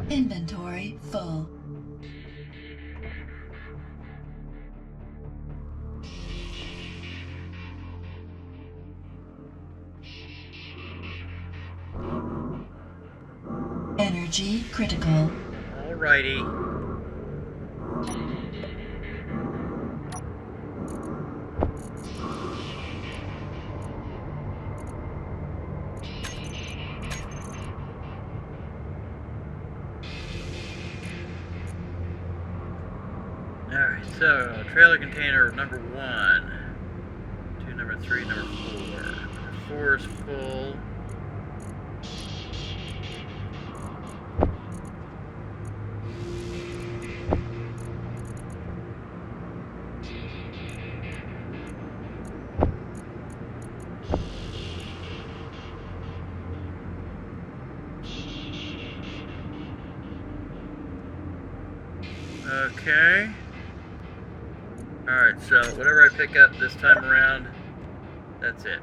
Inventory full. Energy critical. Alrighty. Alright, so trailer container number 1. 2, number 3, number 4. Number 4 is full. Okay. Alright, so whatever I pick up this time around, that's it.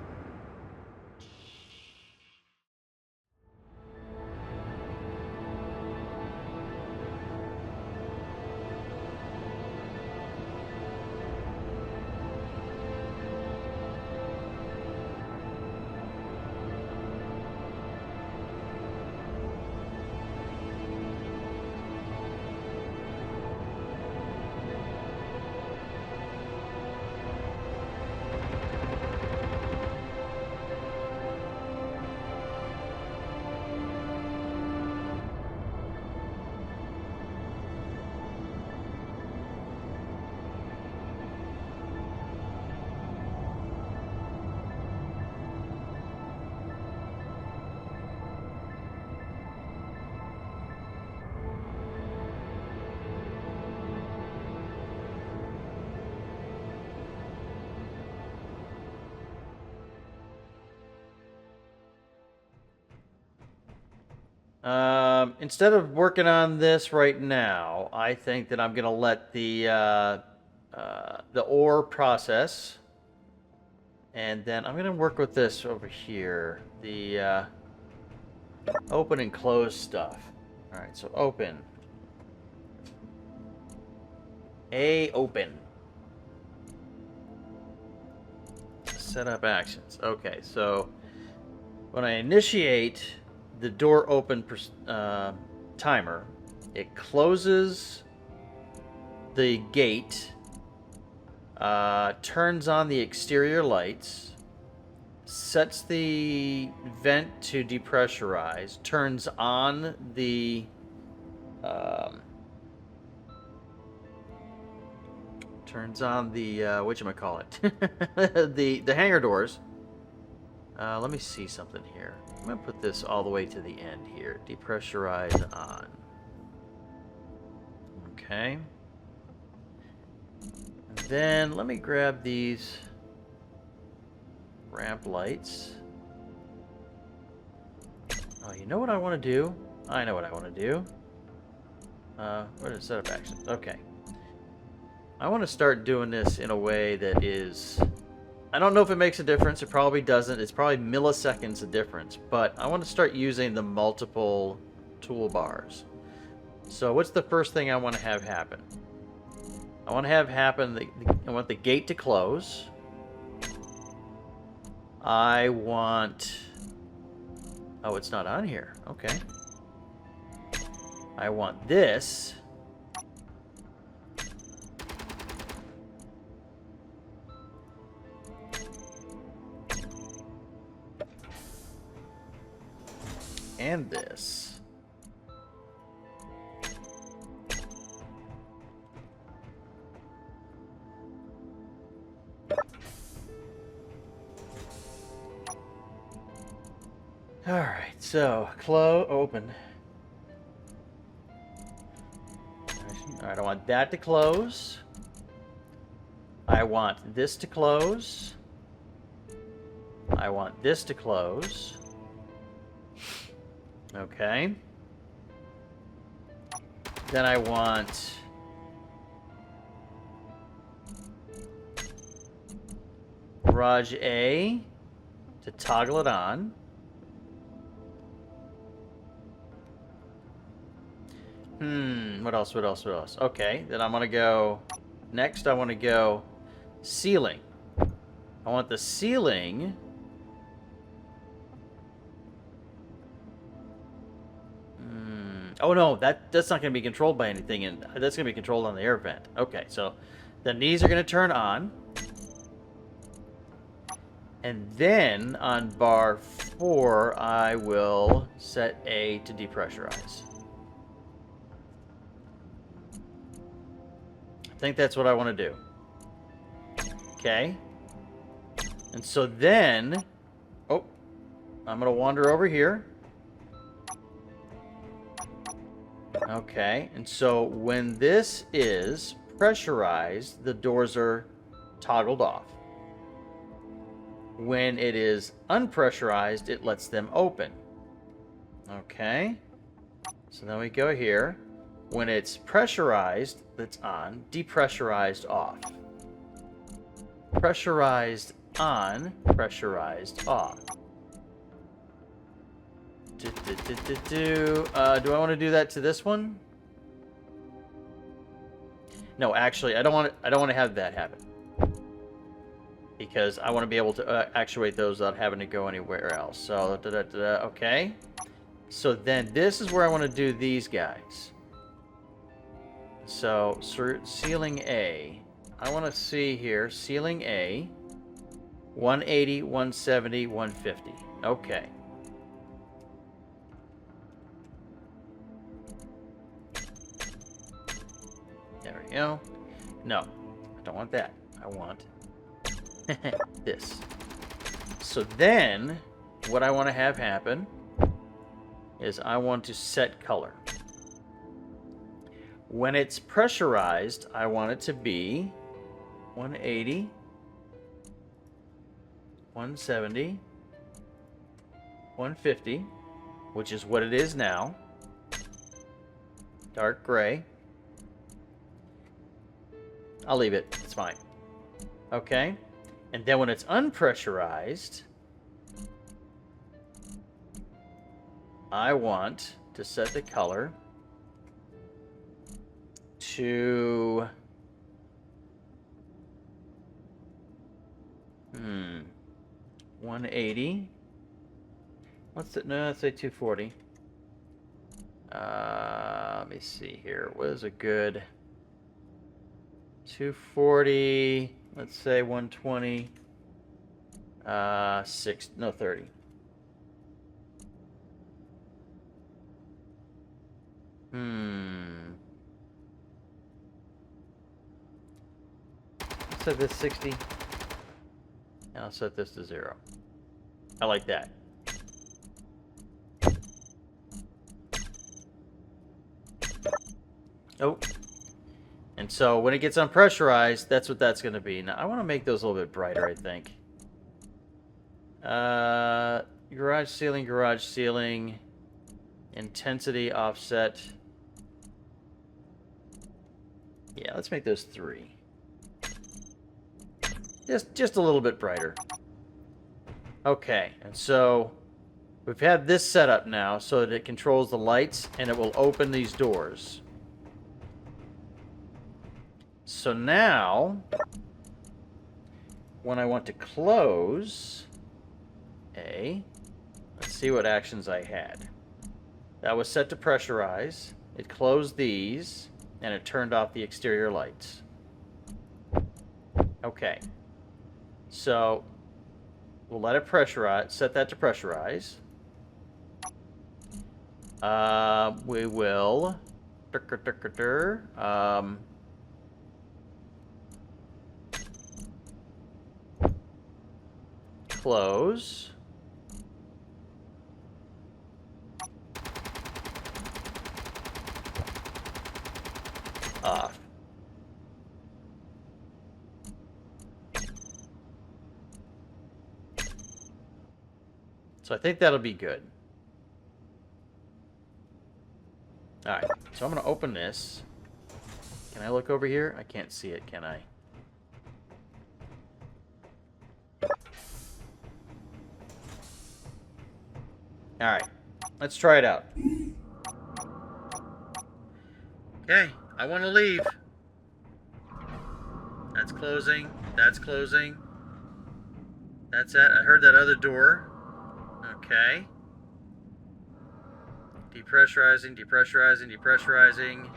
Instead of working on this right now, I think that I'm going to let the ore process, and then I'm going to work with this over here, the open and close stuff. All right, so open. Open. Set up actions. Okay, so when I initiate the door open timer, it closes the gate, turns on the exterior lights, sets the vent to depressurize, turns on the whatchamacallit, the hangar doors. Let me see something here. I'm going to put this all the way to the end here. Depressurize on. Okay. And then let me grab these Ramp lights. Oh, you know what I want to do? I know what I want to do. What is setup actions? Okay. I want to start doing this in a way that is... I don't know if it makes a difference. It probably doesn't. It's probably milliseconds of difference. But I want to start using the multiple toolbars. So what's the first thing I want to have happen? I want to have happen... I want the gate to close. I want... Oh, it's not on here. Okay. I want this... and this. All right, so open. All right, I want that to close. I want this to close. I want this to close. Okay. Then I want garage A to toggle it on. What else? Okay, then I'm gonna go next. I want to go ceiling. I want the ceiling oh no, that's not going to be controlled by anything, and that's going to be controlled on the air vent. Okay, so then these are going to turn on. And then on bar 4, I will set A to depressurize. I think that's what I want to do. Okay. And so then, oh, I'm going to wander over here. Okay, and so when this is pressurized, the doors are toggled off. When it is unpressurized, it lets them open. Okay, so then we go here. When it's pressurized, that's on. Depressurized off. Pressurized on, pressurized off. Do I want to do that to this one? No, actually, I don't want to have that happen, because I want to be able to actuate those without having to go anywhere else. So, okay. So then this is where I want to do these guys. So, ceiling A. I want to see here, ceiling A, 180, 170, 150. Okay. There we go. No, I don't want that. I want this. So then, what I want to have happen is I want to set color. When it's pressurized, I want it to be 180, 170, 150, which is what it is now. Dark gray. I'll leave it. It's fine. Okay. And then when it's unpressurized, I want to set the color to 180. What's it? No, let's say 240. Let me see here. What is a good 240? Let's say 120. 30. Set this 60. I'll set this to 0. I like that. Oh. And so when it gets unpressurized, that's what that's going to be. Now I want to make those a little bit brighter, I think. Garage ceiling, intensity offset. Yeah, let's make those 3. Just a little bit brighter. Okay, and so we've had this set up now so that it controls the lights and it will open these doors. So now, when I want to close let's see what actions I had. That was set to pressurize. It closed these, and it turned off the exterior lights. Okay. So, we'll let it pressurize, set that to pressurize. We will... close. Off. So I think that'll be good. Alright, so I'm going to open this. Can I look over here? I can't see it, can I? Alright, let's try it out. Okay, I want to leave. That's closing. That's closing. That's it. I heard that other door. Okay. Depressurizing, depressurizing, depressurizing.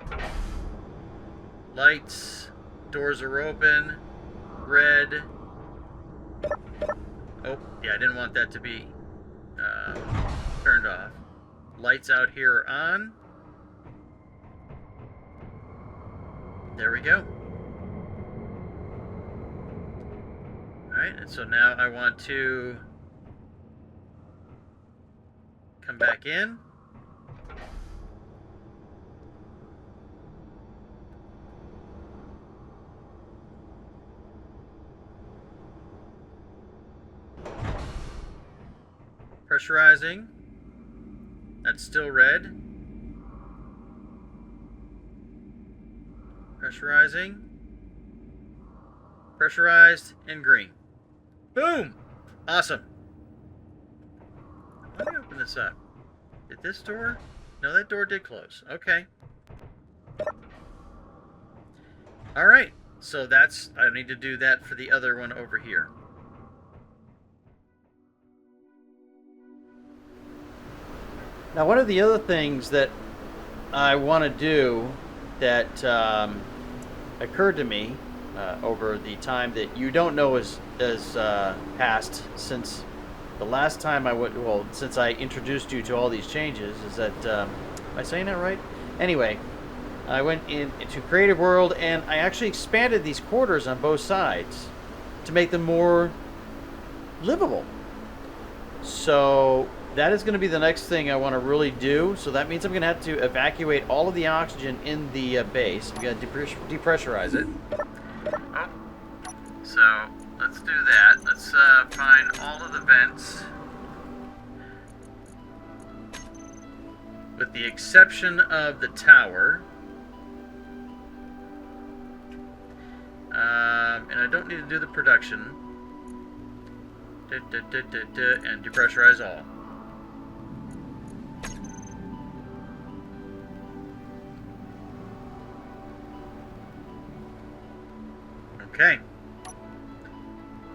Lights. Doors are open. Red. Oh, yeah, I didn't want that to be turned off. Lights out here are on. There we go. Alright, and so now I want to come back in. Pressurizing. That's still red. Pressurizing. Pressurized and green. Boom! Awesome. Let me open this up. Did this door? No, that door did close. Okay. Alright. So that's... I need to do that for the other one over here. Now, one of the other things that I want to do that occurred to me over the time that you don't know has passed since the last time I went, well, since I introduced you to all these changes, is that, am I saying that right? Anyway, I went into Creative World and I actually expanded these quarters on both sides to make them more livable. So that is going to be the next thing I want to really do. So that means I'm going to have to evacuate all of the oxygen in the base. I'm going to depressurize it. Oh. So let's do that. Let's find all of the vents, with the exception of the tower. And I don't need to do the production. And depressurize all. Okay.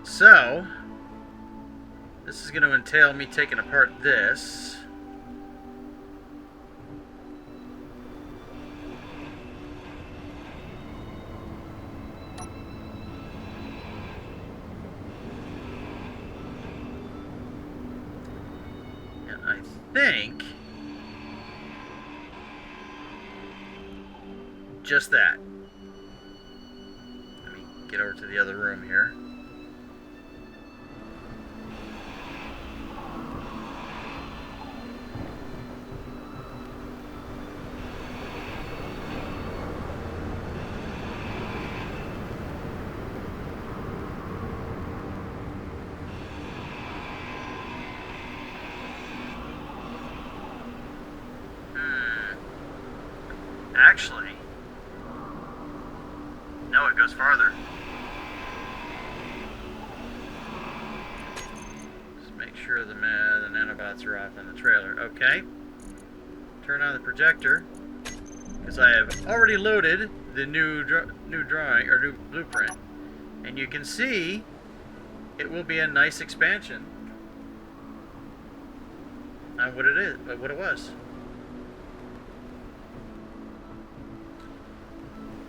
So, this is going to entail me taking apart this. And I think just that. Get over to the other room here. sure the nanobots are off in the trailer. Okay. Turn on the projector, because I have already loaded the new drawing, or new blueprint. And you can see it will be a nice expansion on what it is, what it was.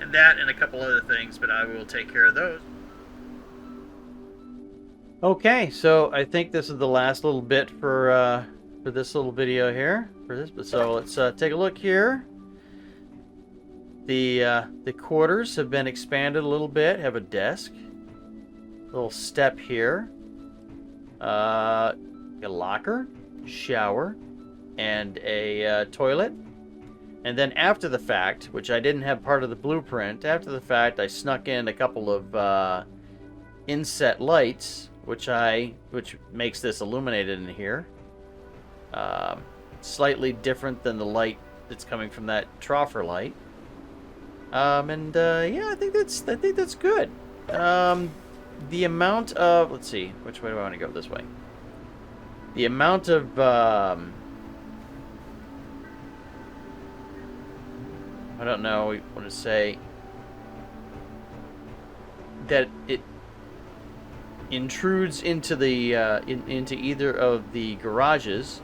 And that and a couple other things, but I will take care of those. Okay, so I think this is the last little bit for this little video here. So let's take a look here. The quarters have been expanded a little bit. Have a desk, little step here, a locker, shower, and a toilet. And then after the fact, which I didn't have part of the blueprint, after the fact I snuck in a couple of inset lights, which makes this illuminated in here. Slightly different than the light that's coming from that troffer light. Yeah, I think that's good. The amount of, let's see, which way do I want to go? This way. The amount of I don't know what to say, that it intrudes into the into either of the garages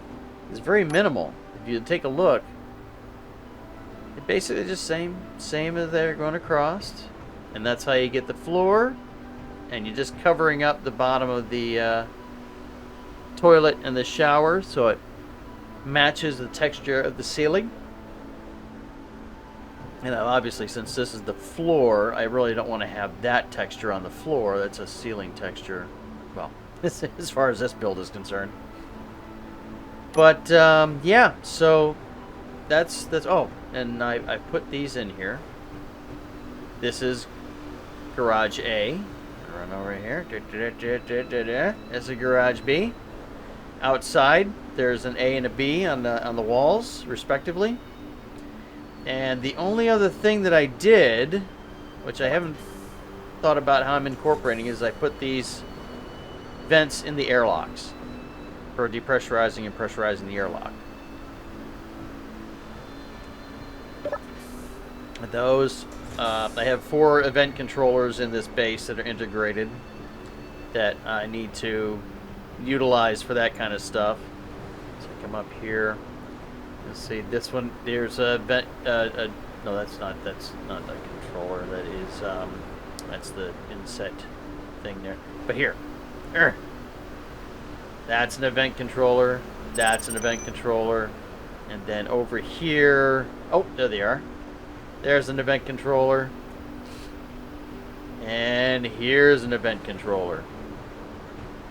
is very minimal. If you take a look, it basically just same as they're going across, and that's how you get the floor, and you're just covering up the bottom of the toilet and the shower so it matches the texture of the ceiling. And obviously, since this is the floor, I really don't want to have that texture on the floor. That's a ceiling texture. Well, as far as this build is concerned. But, yeah, so that's oh, and I put these in here. This is garage A. Run over here. This is garage B. Outside, there's an A and a B on the walls, respectively. And the only other thing that I did, which I haven't thought about how I'm incorporating, is I put these vents in the airlocks for depressurizing and pressurizing the airlock. Those, I have 4 event controllers in this base that are integrated that I need to utilize for that kind of stuff. So I come up here. Let's see, this one, there's a vent, no, that's not the controller, that is, that's the inset thing there. But here, that's an event controller, that's an event controller, and then over here, oh, there they are. There's an event controller, and here's an event controller.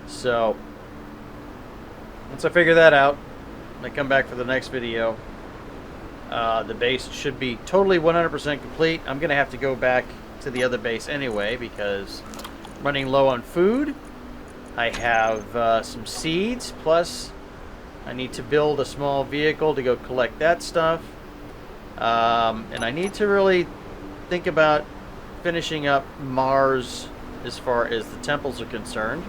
So, once I figure that out, when I come back for the next video, the base should be totally 100% complete. I'm going to have to go back to the other base anyway because I'm running low on food. I have some seeds, plus I need to build a small vehicle to go collect that stuff. And I need to really think about finishing up Mars as far as the temples are concerned.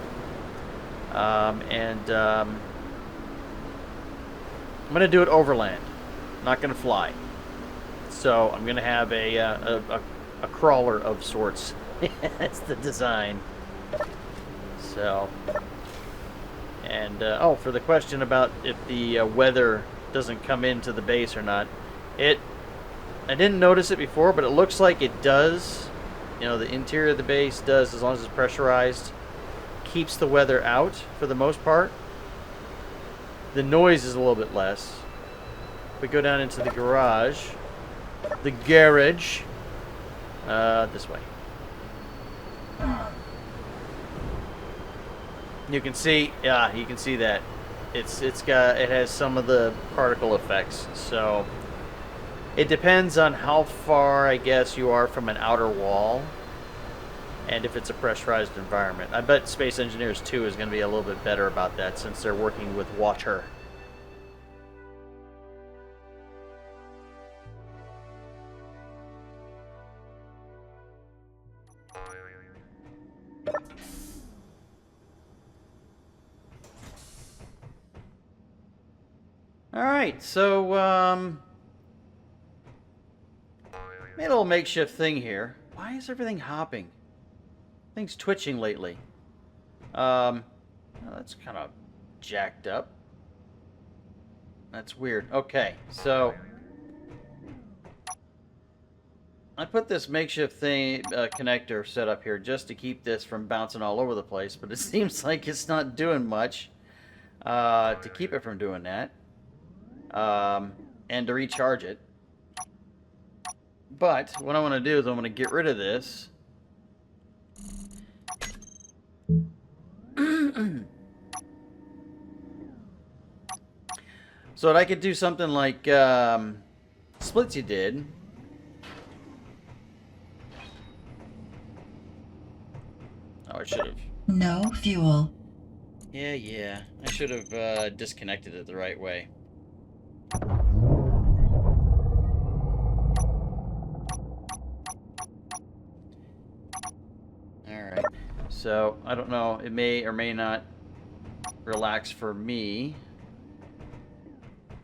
I'm going to do it overland. I'm not going to fly. So I'm going to have a crawler of sorts. That's the design. So, and oh, for the question about if the weather doesn't come into the base or not, I didn't notice it before, but it looks like it does. You know, the interior of the base does, as long as it's pressurized, keeps the weather out for the most part. The noise is a little bit less. We go down into the garage. The garage. This way. You can see, yeah, you can see that it has some of the particle effects. So it depends on how far, I guess, you are from an outer wall, and if it's a pressurized environment. I bet Space Engineers 2 is going to be a little bit better about that since they're working with water. Alright, so, made a little makeshift thing here. Why is everything hopping? Things twitching lately. Well, that's kind of jacked up. That's weird. Okay, so I put this makeshift thing, connector set up here just to keep this from bouncing all over the place, but it seems like it's not doing much to keep it from doing that. And to recharge it. But what I want to do is I'm going to get rid of this. So that I could do something like Splitsy did. Oh, I should have. No fuel. Yeah. I should have disconnected it the right way. Alright. So, I don't know. It may or may not relax for me.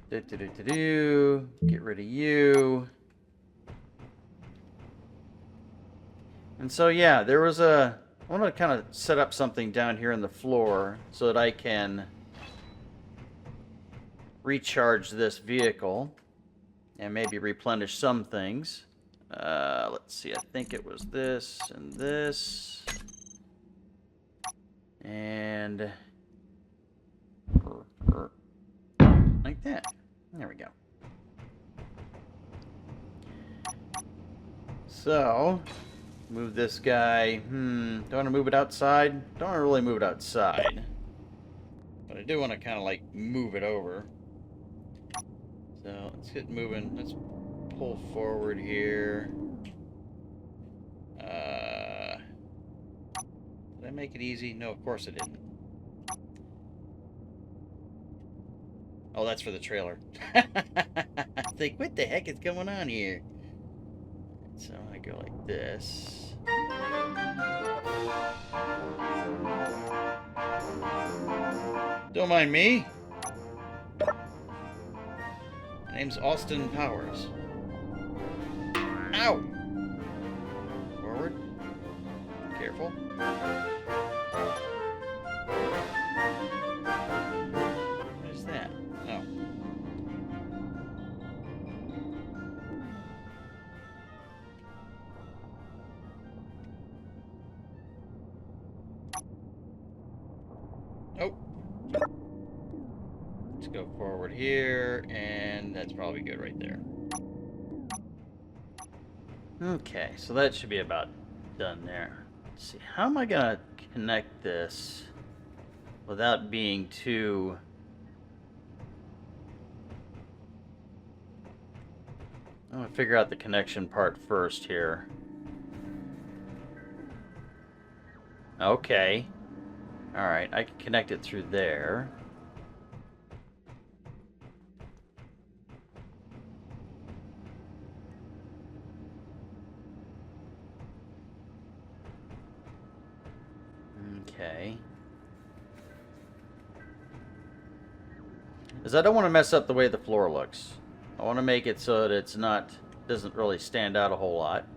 Get rid of you. And so, yeah, there was a... I want to kind of set up something down here in the floor so that I can recharge this vehicle and maybe replenish some things. Let's see, I think it was this and this. And like that. There we go. So, move this guy. Don't want to move it outside. Don't want to really move it outside. But I do want to kind of like move it over. So, let's get moving. Let's pull forward here. Did I make it easy? No, of course I didn't. Oh, that's for the trailer. I think, what the heck is going on here? So I go like this. Don't mind me. My name's Austin Powers. Ow! Forward. Careful. What is that? Oh. Oh. Let's go forward here, and that's probably good right there. Okay, so that should be about done there. Let's see, how am I gonna connect this without being too... I'm gonna figure out the connection part first here. Okay. Alright, I can connect it through there. Okay. Because I don't want to mess up the way the floor looks. I want to make it so that it's not, doesn't really stand out a whole lot.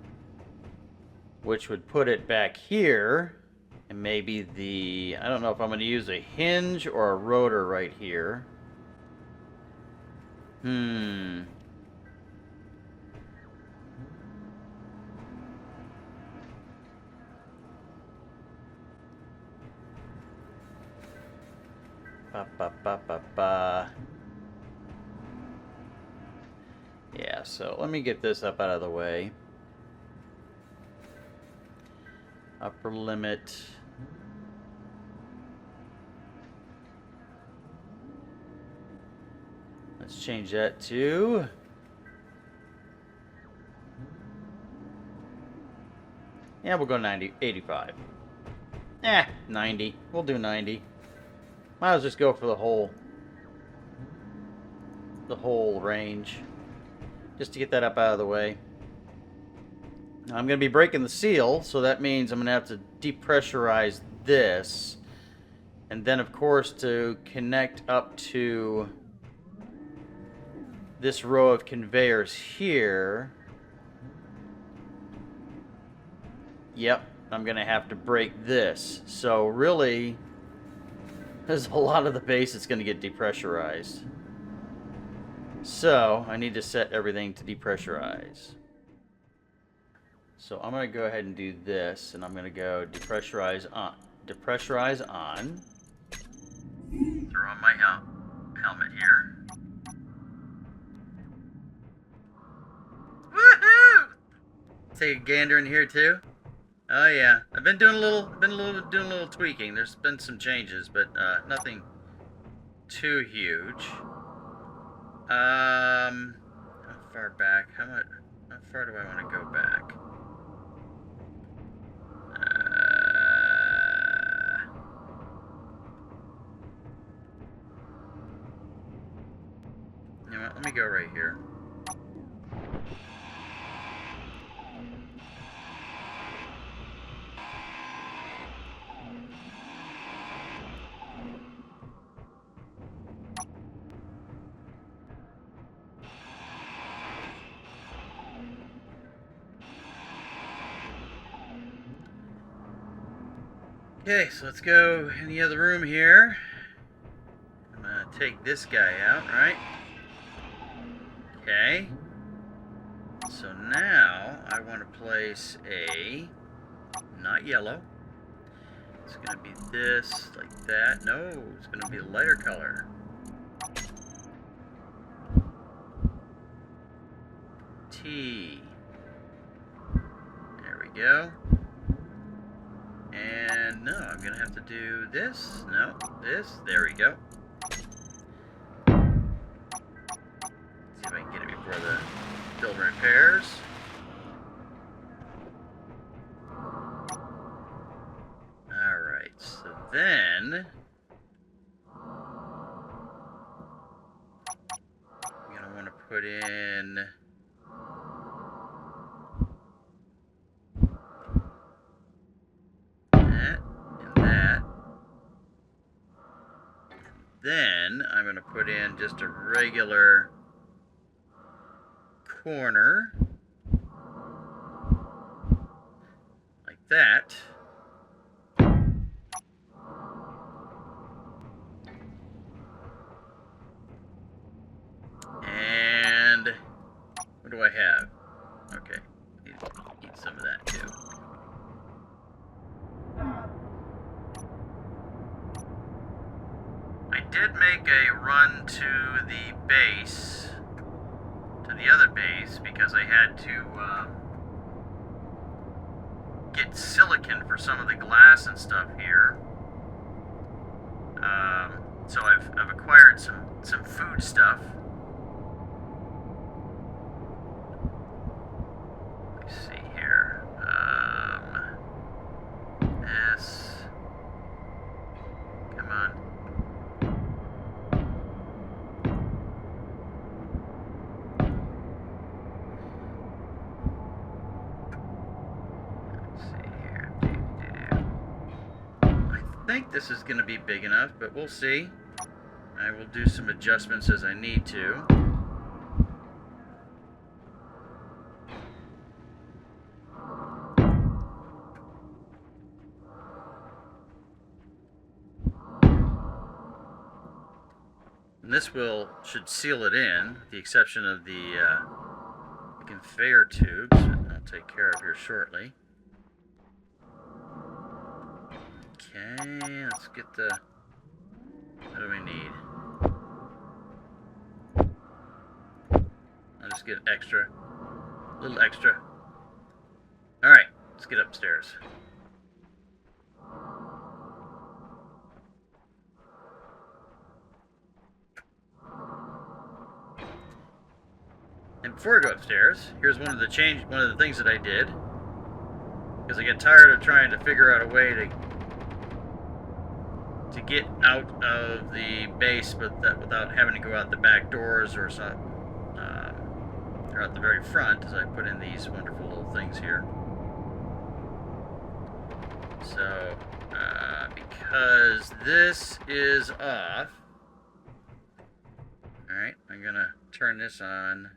Which would put it back here. And maybe the, I don't know if I'm going to use a hinge or a rotor right here. Yeah, so let me get this up out of the way. Upper limit. Let's change that to... Yeah, we'll go 85. 90. We'll do 90. Might as well just go for the whole range. Just to get that up out of the way. I'm going to be breaking the seal, so that means I'm going to have to depressurize this. And then, of course, to connect up to this row of conveyors here. Yep, I'm going to have to break this. So really, there's a lot of the base that's going to get depressurized. So I need to set everything to depressurize. So I'm going to go ahead and do this, and I'm going to go depressurize on. Depressurize on. Throw on my helmet here. Woohoo! Take a gander in here too. Oh yeah, I've been doing a little tweaking. There's been some changes, but nothing too huge. How far back? How far do I want to go back? You know what? Let me go right here. Okay, so let's go in the other room here. I'm gonna take this guy out, right? Okay. So now I want to place a, not yellow. It's gonna be this, like that. No, it's gonna be a lighter color. T. There we go. And no, I'm gonna have to do this. No, this. There we go. See if I can get it before the building repairs. Alright, so then I'm gonna want to put in then I'm going to put in just a regular corner, like that. And what do I have? Okay, eat some of that too. I did make a run to the base, to the other base, because I had to get silicon for some of the glass and stuff here. So I've acquired some food stuff. Let me see here. This. Come on. I think this is going to be big enough, but we'll see. I will do some adjustments as I need to. And this should seal it in, with the exception of the conveyor tubes, that I'll take care of here shortly. Okay, let's get the, what do we need? I'll just get extra, a little extra. Alright, let's get upstairs. And before I go upstairs, here's one of the things that I did, because I get tired of trying to figure out a way to get out of the base, but without having to go out the back doors or something, or out the very front, as I put in these wonderful little things here. So, because this is off, alright, I'm gonna turn this on.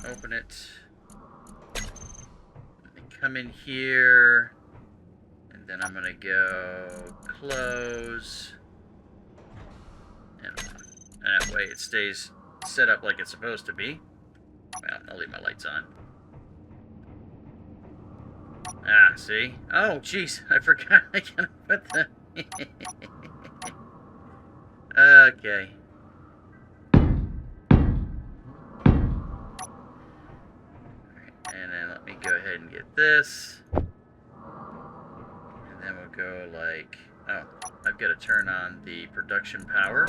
Open it. Come in here. And then I'm going to go close. And on. And that way it stays set up like it's supposed to be. Well, I'll leave my lights on. Ah, see? Oh, jeez. I forgot I gotta put the... Okay. And then let me go ahead and get this. And then we'll go like... Oh, I've got to turn on the production power.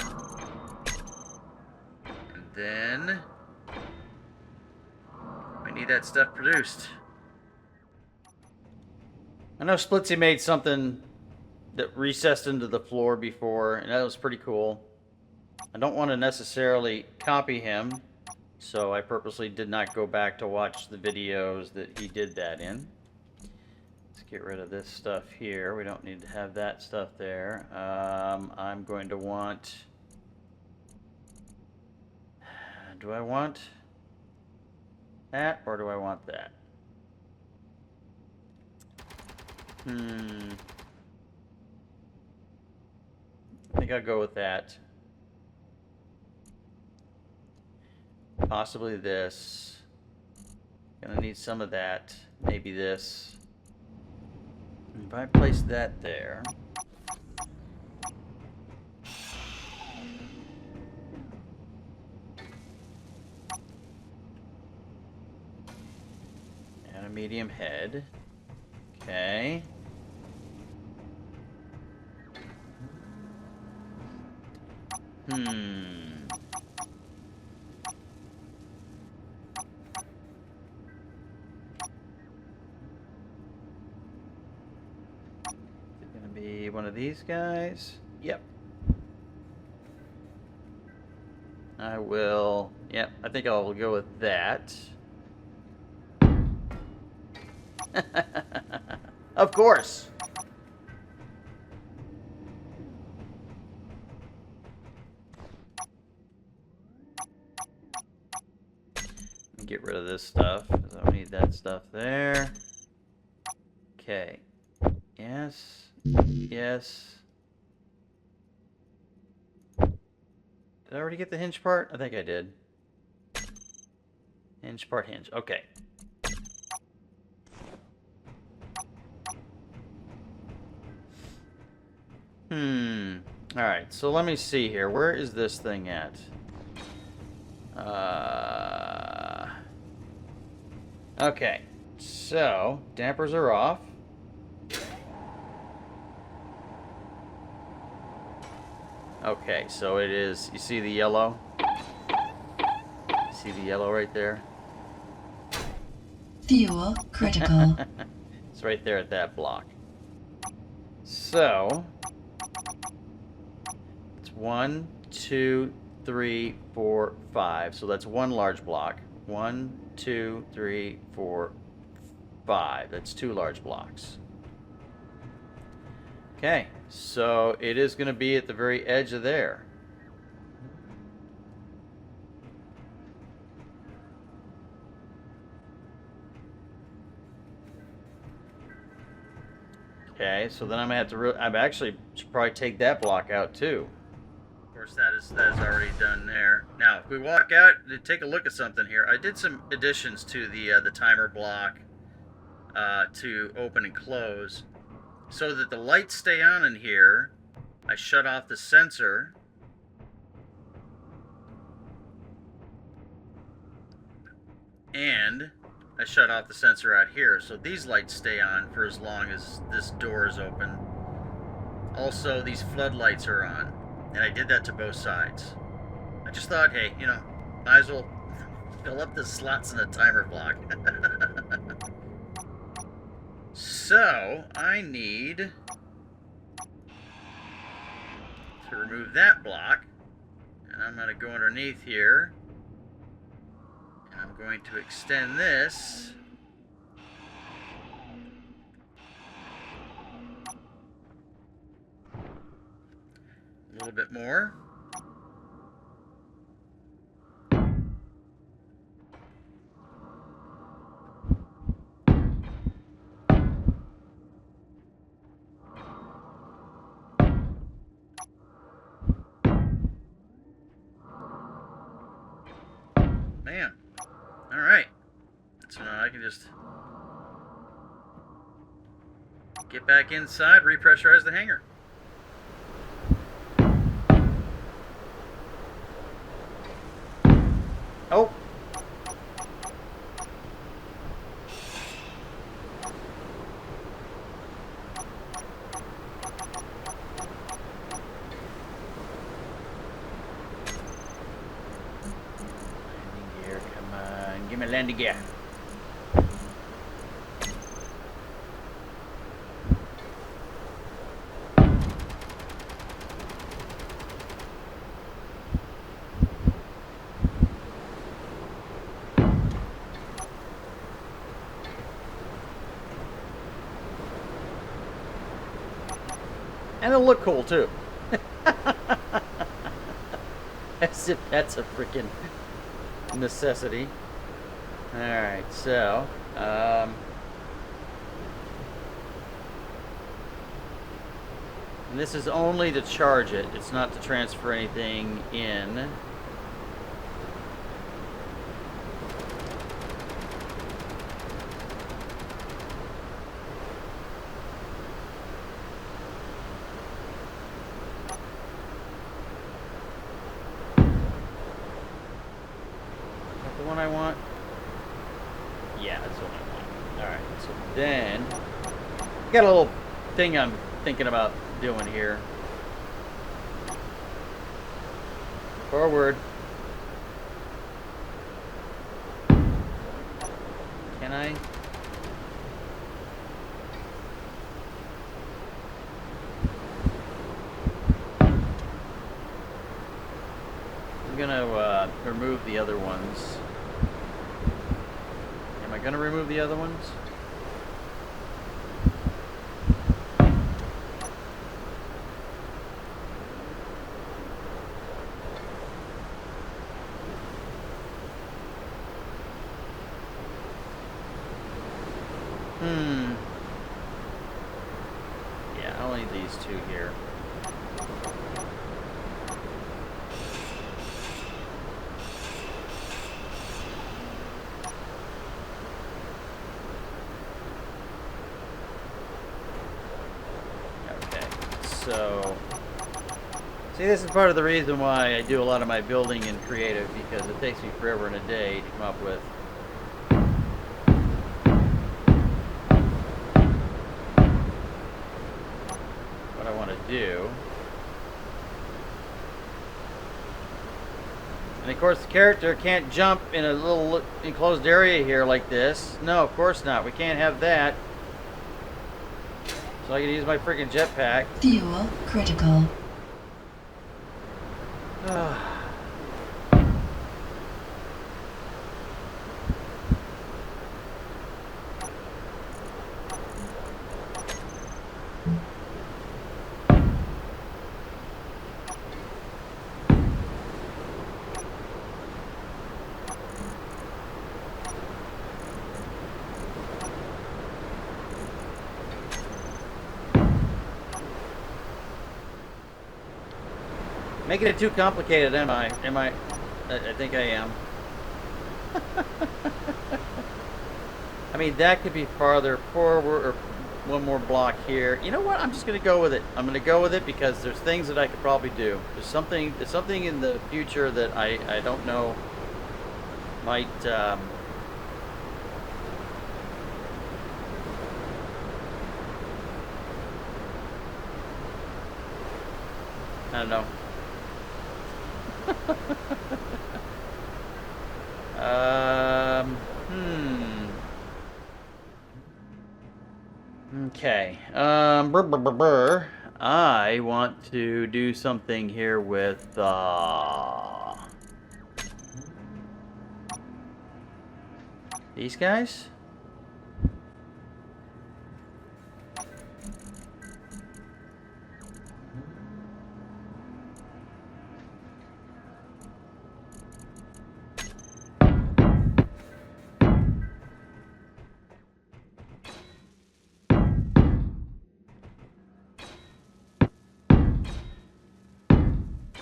And then... I need that stuff produced. I know Splitsy made something that recessed into the floor before, and that was pretty cool. I don't want to necessarily copy him, so I purposely did not go back to watch the videos that he did that in. Let's get rid of this stuff here. We don't need to have that stuff there. I'm going to want... Do I want that, or do I want that? I think I'll go with that. Possibly this. Gonna need some of that. Maybe this. If I place that there. And a medium head. Okay. Is it gonna be one of these guys? Yep. I will. Yep, I think I'll go with that. Of course. Get rid of this stuff because I don't need that stuff there. Okay. Yes. Yes. Did I already get the hinge part? I think I did. Hinge part, hinge. Okay. Alright, so let me see here. Where is this thing at? Okay. So, dampers are off. Okay, so it is... You see the yellow? See the yellow right there? Fuel critical. It's right there at that block. So... It's 1, 2, 3, 4, 5. So that's one large block. 1, 2, 3, 4, 5. That's two large blocks. Okay, so it is going to be at the very edge of there. Okay, so then I'm going to have to... I actually should probably take that block out too. Of course, that is already done there. Now, if we walk out to take a look at something here, I did some additions to the timer block to open and close. So that the lights stay on in here, I shut off the sensor. And I shut off the sensor out here. So these lights stay on for as long as this door is open. Also, these floodlights are on. And I did that to both sides. I just thought, hey, you know, might as well fill up the slots in the timer block. So, I need to remove that block, and I'm going to go underneath here, and I'm going to extend this, little bit more. Man. Alright. So now I can just get back inside, repressurize the hangar. Oh. Landing gear, come on. Give me landing gear. And it'll look cool too. As if that's a freaking necessity. Alright, so and this is only to charge it. It's not to transfer anything in. The one I want? Yeah, that's what I want. Alright, so then got a little thing I'm thinking about doing here. Forward. Can I? I'm gonna remove the other ones. Am I gonna remove the other ones? Yeah, I'll need these two here. Okay, so see, this is part of the reason why I do a lot of my building in creative, because it takes me forever and a day to come up with what I want to do. And of course the character can't jump in a little enclosed area here like this. No, of course not. We can't have that. So I can use my freaking jetpack. Fuel critical. Making it too complicated, am I? I think I am. I mean, that could be farther forward, or one more block here. You know what? I'm just going to go with it. I'm going to go with it because there's things that I could probably do. There's something in the future that I don't know might I don't know. Okay. I want to do something here with these guys.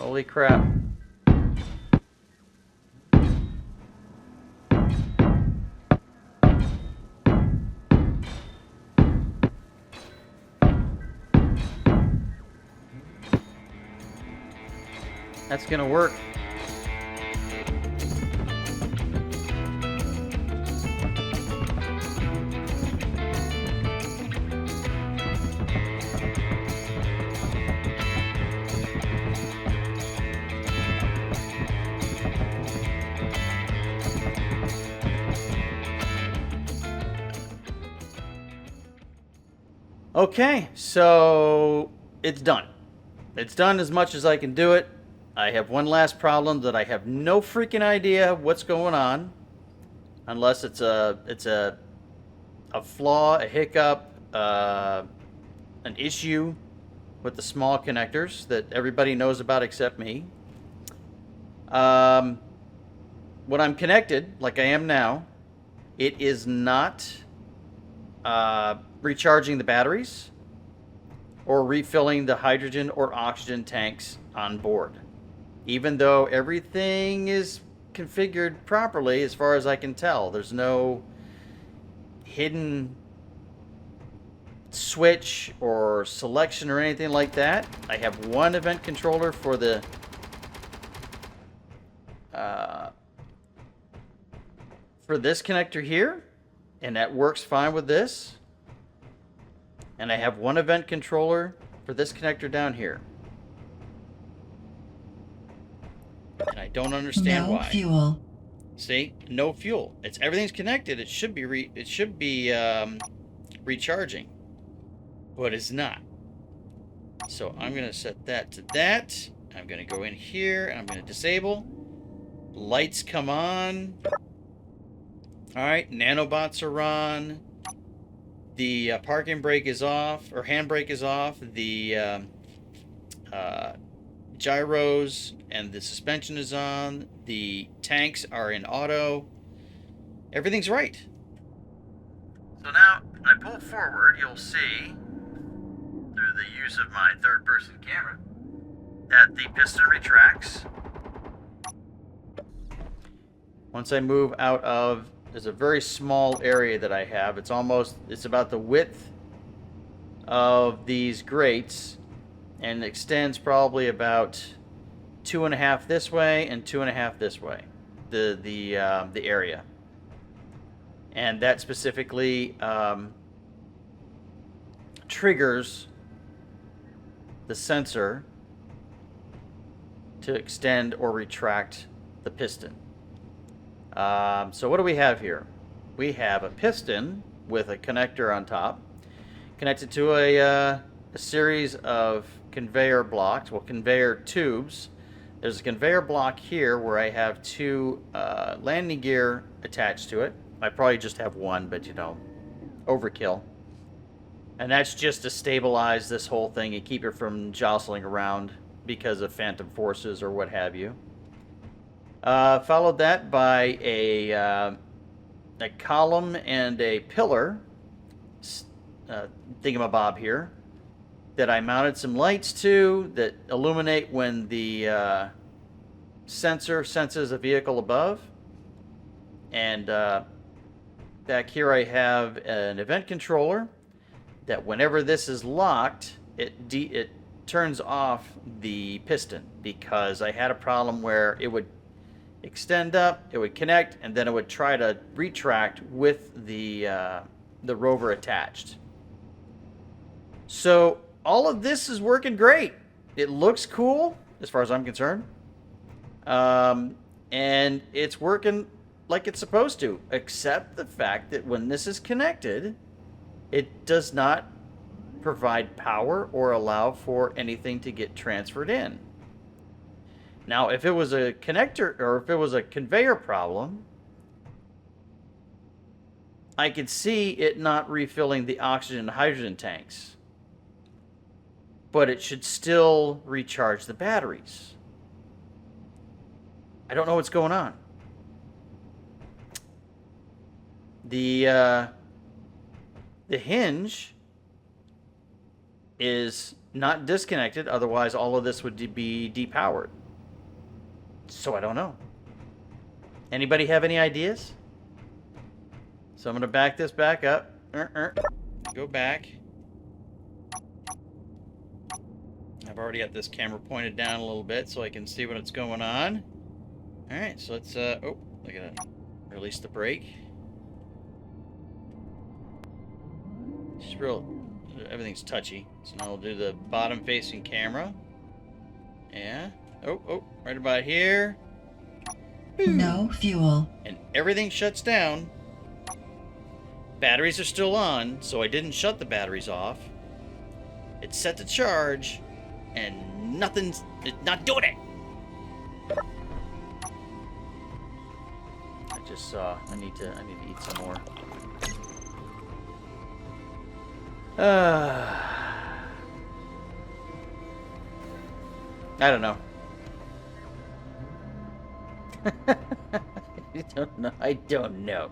Holy crap. That's gonna work. Okay, so it's done. It's done as much as I can do it. I have one last problem that I have no freaking idea what's going on, unless it's a flaw, a hiccup, an issue with the small connectors that everybody knows about except me. When I'm connected, like I am now, it is not recharging the batteries or refilling the hydrogen or oxygen tanks on board. Even though everything is configured properly as far as I can tell. There's no hidden switch or selection or anything like that. I have one event controller for the for this connector here, and that works fine with this. And I have one event controller for this connector down here. And I don't understand why. No fuel. See, no fuel. Everything's connected. It should be recharging, but it's not. So I'm gonna set that to that. I'm gonna go in here and I'm gonna disable. Lights come on. All right, nanobots are on. The parking brake is off, or handbrake is off. The gyros and the suspension is on. The tanks are in auto. Everything's right. So now, when I pull forward, you'll see, through the use of my third-person camera, that the piston retracts. Once I move out of, there's a very small area that I have. It's about the width of these grates, and extends probably about 2.5 this way and 2.5 this way, the area. And that specifically triggers the sensor to extend or retract the piston. So what do we have here? We have a piston with a connector on top, connected to a series of conveyor blocks, conveyor tubes. There's a conveyor block here where I have two landing gear attached to it. I probably just have one, but you know, overkill. And that's just to stabilize this whole thing and keep it from jostling around because of phantom forces or what have you. Followed that by a column and a pillar thingamabob here that I mounted some lights to that illuminate when the sensor senses a vehicle above. And back here I have an event controller that whenever this is locked, it turns off the piston, because I had a problem where it would extend up, it would connect, and then it would try to retract with the rover attached. So all of this is working great. It looks cool as far as I'm concerned, and it's working like it's supposed to, except the fact that when this is connected, it does not provide power or allow for anything to get transferred in. Now, if it was a connector, or if it was a conveyor problem, I could see it not refilling the oxygen and hydrogen tanks. But it should still recharge the batteries. I don't know what's going on. The hinge is not disconnected, otherwise all of this would be depowered. So I don't know. Anybody have any ideas? So I'm going to back this back up. Go back. I've already got this camera pointed down a little bit so I can see what's going on. Alright, so let's, oh, I gotta release the brake. Just everything's touchy. So now we'll do the bottom facing camera. Yeah. Oh, right about here. No fuel. And everything shuts down. Batteries are still on, so I didn't shut the batteries off. It's set to charge, and it's not doing it. I just saw, I need to eat some more. I don't know. I don't know.